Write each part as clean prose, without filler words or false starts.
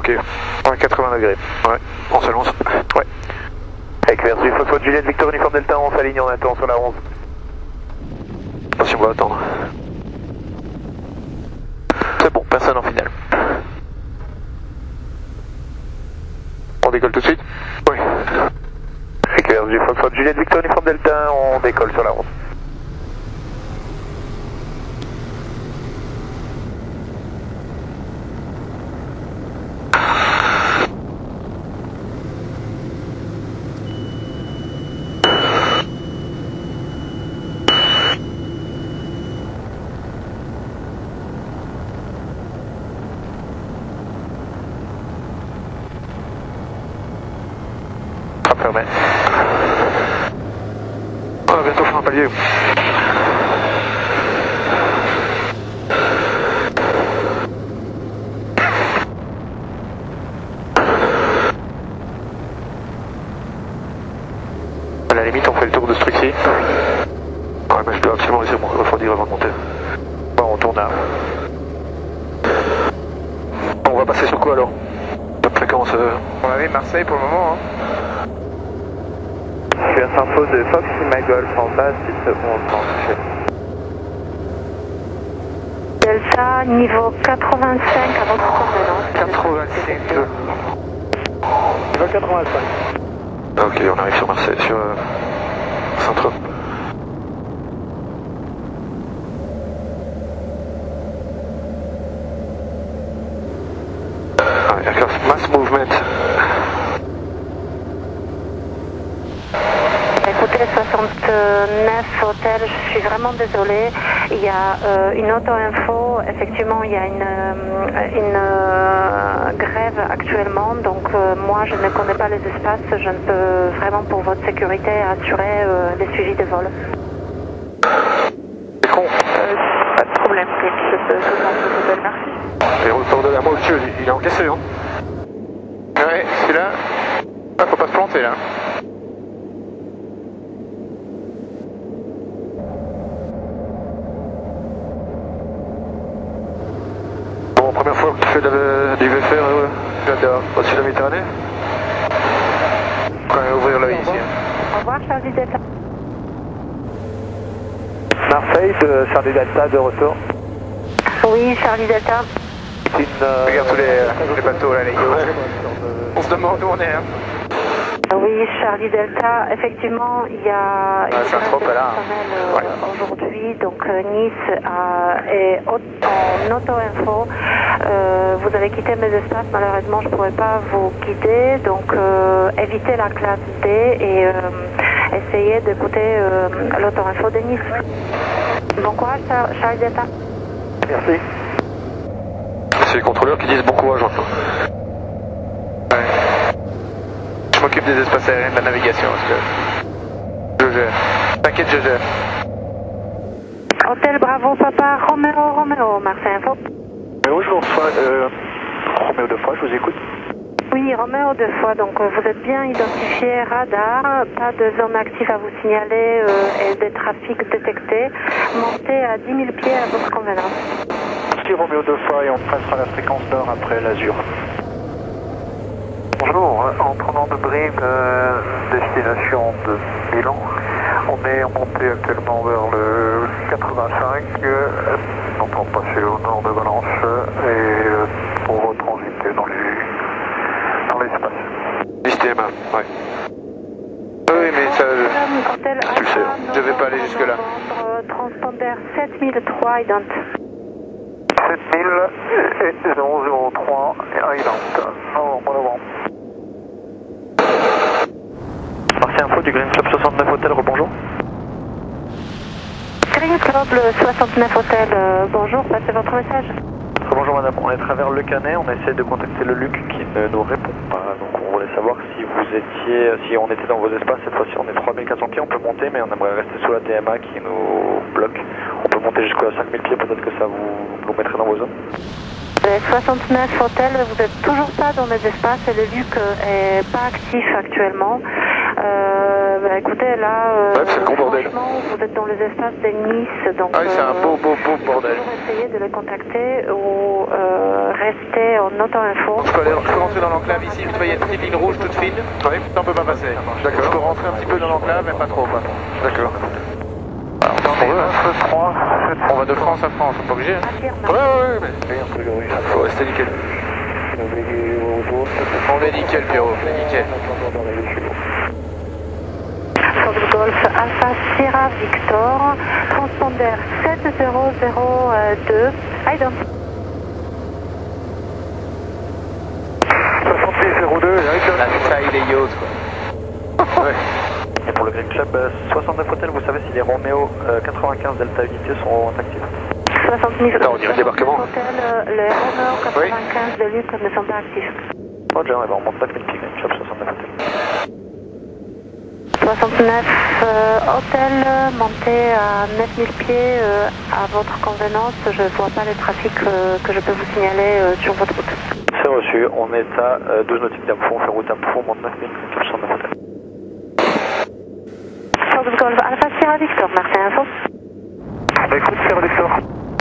Ok, ouais, 80 degrés. Ouais, on se lance. Ouais. Avec Vertu, Foxtrot Juliette, Victor Uniforme Delta, on s'aligne, on attend sur la 11. Attention, on va attendre. C'est bon, personne en finale. On décolle tout de suite? Oui. Avec Vertu, Foxtrot Juliette, Victor Uniforme Delta, on décolle sur la 11. Fermé. On va bientôt faire un palier. À la limite, on fait le tour de ce truc-ci. Ouais, mais je dois absolument laisser refroidir avant de monter. Bon, on tourne à... Bon, on va passer sur quoi alors? Top fréquence. On avait Marseille pour le moment. Hein. Je suis à Saint-Faux de Fox, Lima Golf en bas, 6 secondes, sans toucher. Delta, niveau 85 à votre convenance. 85. Niveau 85. Ok, on arrive sur Marseille, sur Saint-Tropez. Aircraft mass movement. Écoutez, 69 hôtel, je suis vraiment désolée. Il y a une auto-info, effectivement, il y a une grève actuellement, donc moi je ne connais pas les espaces, je ne peux vraiment pour votre sécurité assurer les suivis des vols. C'est con. Pas de problème, je peux vous hôtel, merci. Et retour de la moi au-dessus, il est encaissé, hein. Ouais, celui-là. Ah, faut pas se planter là. Bon, première fois que tu fais du VFR au-dessus de la Méditerranée. Quand même ouvrir l'œil ici. Au revoir, Charlie Delta. Marseille, de Charlie Delta, de retour. Oui, Charlie Delta. Regarde tous les bateaux là, les yachts. On se demande où on est. Hein. Oui, Charlie Delta, effectivement, il y a une Saint-Tropez, grève là. personnelle aujourd'hui, donc Nice est en auto-info. Vous avez quitté mes espaces, malheureusement je ne pourrais pas vous guider, donc évitez la classe D et essayez d'écouter l'auto-info de Nice. Bon courage, Charlie Delta. Merci. C'est les contrôleurs qui disent bon courage encore. Je m'occupe des espaces aériens de la navigation parce que je gère. T'inquiète, je gère. Hôtel Bravo Papa, Roméo, Marseille Info. Roméo, je vous reçois. Roméo 2 fois, je vous écoute. Oui, Roméo 2 fois, donc vous êtes bien identifié, radar, pas de zone active à vous signaler et des trafics détectés. Montez à 10 000 pieds à votre convenance. Merci Roméo 2 fois et on passera la fréquence nord après l'Azur. Bonjour, en prenant de Brive, destination de Milan, on est monté actuellement vers le 85, on va passer au nord de Valence et pour retransiter dans l'espace. Système, ouais. Oui, mais ça. Hôtel tu le sais, je vais pas aller jusque-là. Transpondeur 7003, ident. 7000 et 003 Island, novembre. Marseille Info du Green Club 69 Hôtel, rebonjour. Green Club 69 Hôtel, bonjour, passez votre message. Bonjour madame, on est à travers le Canet, on essaie de contacter le Luc qui ne nous répond pas, donc on voulait savoir si vous étiez, si on était dans vos espaces, cette fois-ci on est 3400 pieds, on peut monter mais on aimerait rester sous la TMA qui nous bloque. On peut monter jusqu'à 5000 pieds, peut-être que ça vous mettrait dans vos zones. 69 Hôtel, vous n'êtes toujours pas dans les espaces et le Luc est pas actif actuellement. Écoutez, là, Ouais, c'est le gros bordel. franchement, vous êtes dans les espaces de Nice, donc Ah oui, c'est un beau bordel. toujours essayer de les contacter ou rester en auto-info. Je peux rentrer dans l'enclave ici, tu vois, il y a une petite ligne rouge toute fine. Oui, ça on peut pas passer. D'accord. Je peux rentrer un petit peu dans l'enclave, mais pas trop quoi. D'accord. On va de France à France, on n'est pas obligé. Ouais, mais faut rester nickel. On est nickel, Pierrot, on est nickel. Golf Alpha Sierra Victor, transpondeur 7002, I don't. 7002, La taille des yachts quoi. Ouais. Et pour le Green Club 69 Hotel, vous savez si les Romeo 95 Delta Unité sont actifs? 60 000. Là, on dirait le débarquement. Les Romeo 95 de Luc ne sont pas actifs. Roger, on monte 9000 pieds, Green Club 69 Hotel. 69 hôtel, montez à 9000 pieds à votre convenance. Je ne vois pas les trafics que je peux vous signaler sur votre route. C'est reçu, on est à 12 nautiques d'Ampou, on fait route Ampou, on monte 9000 pieds, 69 Hotel. Golf Alpha Sierra Victor, merci info. Bah écoute, Sierra Victor.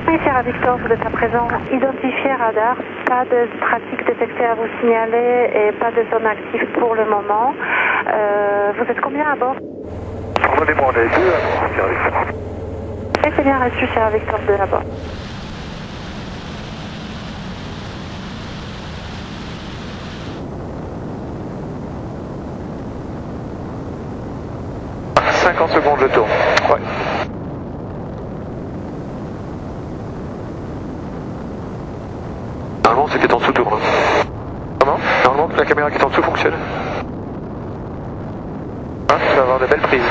Oui, Sierra Victor, vous êtes à présent identifié radar, pas de trafic détecté à vous signaler et pas de zone active pour le moment. Vous êtes combien à bord? Pardonnez-moi, on est deux à bord, Sierra Victor. Et c'est bien reçu, Sierra Victor 2 à bord. « 50 secondes je tourne. Ouais. Normalement, c'est qui est en dessous tourne. Comment? Normalement, la caméra qui est en dessous fonctionne. Hein, tu vas avoir de belles prises.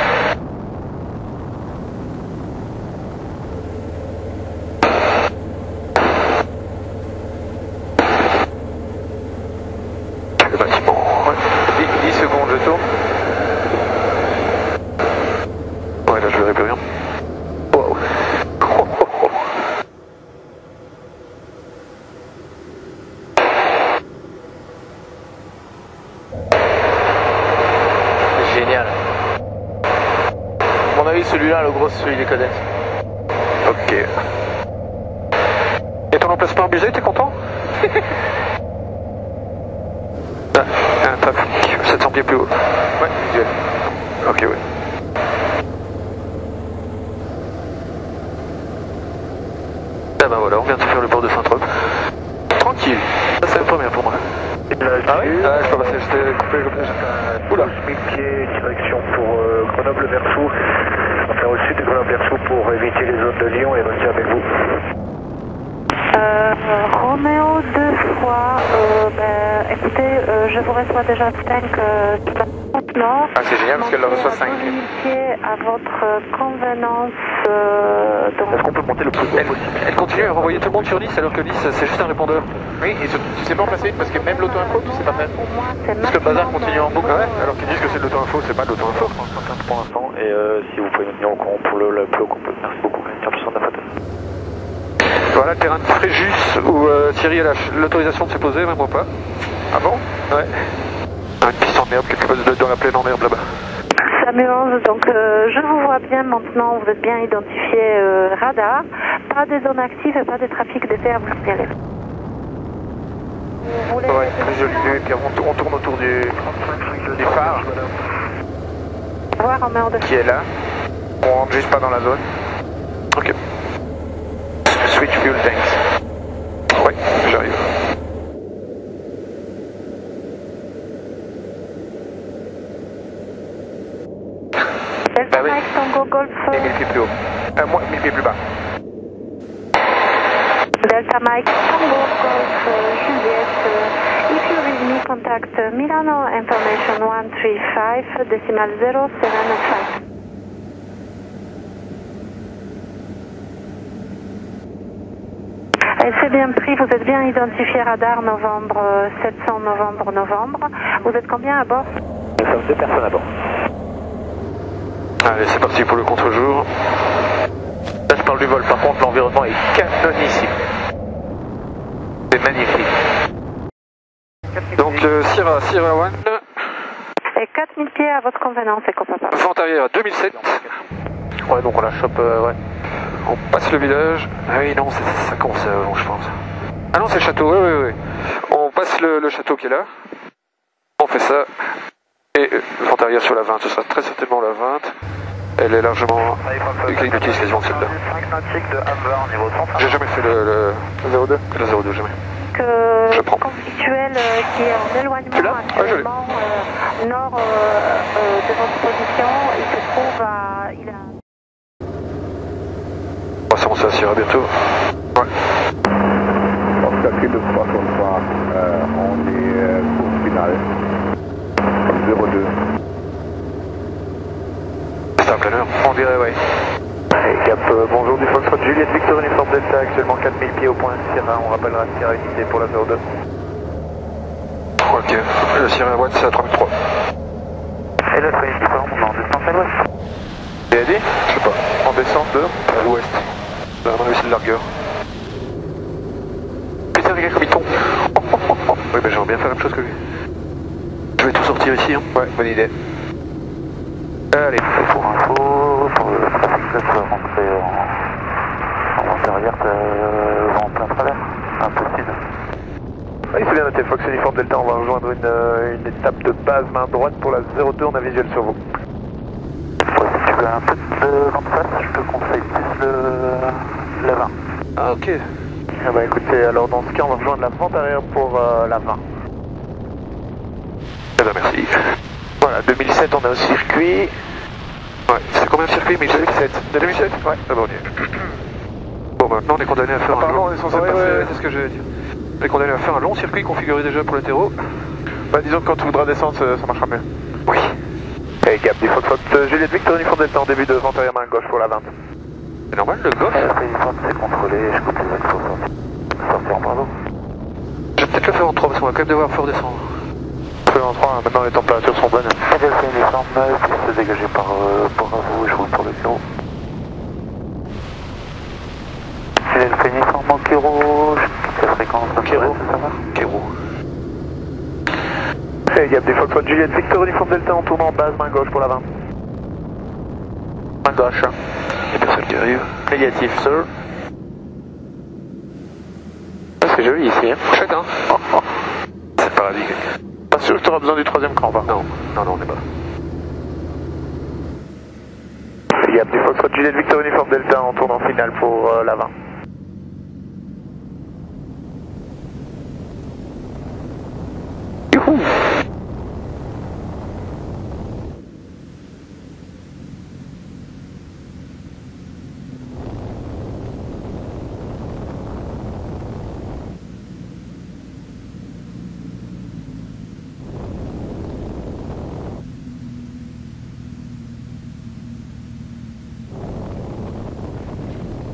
Le bâtiment. Ouais. 10 secondes je tourne. Ouais, là, je verrai plus rien. Wow. Génial. À mon avis, celui-là, le gros, c'est celui des codecs. Ok. Et ton emplacement abusé, t'es content? Ah, un trafic 700 pieds plus haut. Ouais, visuel. Ok, ouais. Ah bah voilà, on vient de faire le port de Saint-Trope. Tranquille. Ça, c'est la première pour moi. Ah oui? Ah, je peux passer, j'étais coupé comme ça. Oula. 1000 pieds, direction pour Grenoble-Versou. Enfin, au sud de Grenoble-Versou pour éviter les zones de Lyon et rester avec vous. Roméo 2 fois, écoutez, je vous reçois déjà 5 sur la route nord. Ah, c'est génial parce qu'elle le reçoit 5. Pieds à votre convenance. Est-ce qu'on peut monter le plus haut possible? Elle continue à renvoyer tout le monde sur Nice alors que Nice, c'est juste un répondeur. Oui, et tu sais pas en placer une parce que même l'auto-info, tu sais pas faire. Pour moi, c'est Parce que le bazar continue en boucle. Ouais, alors qu'ils disent que c'est de l'auto-info, c'est pas de l'auto-info. Pour l'instant, et si vous pouvez nous tenir au courant pour le plus haut qu'on peut. Merci beaucoup, Green 69 Hotel. Voilà, terrain de Fréjus où Thierry a l'autorisation de se poser, même moi pas. Ah bon? Ouais. Une piste en herbe, quelque chose dans la plaine en herbe là-bas. Samu 11, donc je vous vois bien maintenant, vous êtes bien identifié radar, pas de zone active et pas de trafic d'essai à vous signaler. Vous voulez... Ouais, je l'ai, puis on tourne autour du phare voir en mer de... qui est là. On rentre juste pas dans la zone. Ok. Switch fuel tanks. Ouais, j'arrive. Delta Bah oui. Mike Tango Golf... Et 1000 pieds plus haut. Moi, 1000 pieds plus bas. Delta Mike Tango Golf Juliet, if you read me, contact Milano Information 135 decimal 075. Et c'est bien pris, vous êtes bien identifié radar novembre 700 novembre. Vous êtes combien à bord? Nous sommes 2 personnes à bord. Allez, c'est parti pour le contre-jour. Là, je parle du vol. Par contre, l'environnement est canonissime. C'est magnifique. Donc Sierra One, Et 4000 pieds à votre convenance, EcoPapa. vent arrière 2007. Ouais, donc on la chope, ouais. On passe le village. Ah oui, non, ça commence avant, je pense. Ah non, c'est le château, oui. On passe le château qui est là. On fait ça. Et vent arrière sur la 20, ce sera très certainement la 20. Elle est largement... Il utilise quasiment celle-là. J'ai jamais fait le 02. Le 02, jamais. Je prends. Conflictuel qui est en éloignement actuellement nord de votre position. Il se trouve à... On s'assira bientôt. Ouais. Obstacle de 303, on est course finale. 02. C'est un planeur. On dirait, oui. Cap, bonjour du Foxtrot Juliette Victor Uniforme Delta, actuellement 4000 pieds au point Sierra, on rappellera Sierra unité pour la 02. Ok, le Sierra Watt c'est à 3003. Et le soyez uniforme, on est en descente à l'ouest. Et dit je sais pas, en descente de à l'ouest. Là, on a réussi de largueur. Putain, regarde comme il tombe. Oui, ben j'aimerais bien faire la même chose que lui. Je vais tout sortir ici, hein. Ouais, bonne idée. Allez. Pour info, pour le trafic, ça va rentrer en vent arrière, en plein travers. Impossible. Oui, c'est bien noté, Fox Uniforme Delta, on va rejoindre une étape de base main droite pour la 02, on a visuel sur vous. Ouais, si tu veux un peu de vent de face, je te conseille plus la 20. Ah, ok. Ah bah écoutez, alors dans ce cas, on va rejoindre la vente arrière pour la 20. Eh ben merci. Voilà, 2007, on est au circuit. Ouais, c'est combien de circuit 2007 2007 Ouais, ah bon, on y est. Bon, maintenant on est condamné à faire un long... on est censé passer... c'est ce que je vais dire. On est condamné à faire un long circuit configuré déjà pour latéraux. Bah disons que quand tu voudras descendre, ça marchera mieux. Oui. Et Gap du Foxtrot, Juliette Victor Uniforme Delta en début de vente arrière main gauche pour la 20. C'est normal le golf C'est contrôlé, je coupe les axes pour sortir en bravo. Je vais peut-être le faire en 3 parce qu'on va quand même devoir faire redescendre. Fais en 3, maintenant les températures sont bonnes. Delta Uniforme, piste dégagée par Bravo et je roule pour le Kiro. Delta Uniforme au Kiro, je quitte la fréquence. Kiro. Ça va Kiro. Et Gap des Foxtrot Juliette Victor Uniforme Delta en tournant en base, main gauche pour la 20. Main gauche. Il y a personne qui arrive. Négatif, sir. Ah, c'est joli ici, hein. Chouette, hein. C'est le paradis. Pas sûr que tu auras besoin du troisième cran, par contre. Non, on n'est pas. Gap du Foxtrot Juliette Victor Uniforme Delta en tournant finale pour la 20. Youhou!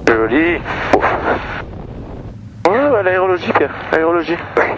Joli. Ouais, l'aérologie, Pierre. Aérologie. Ouais.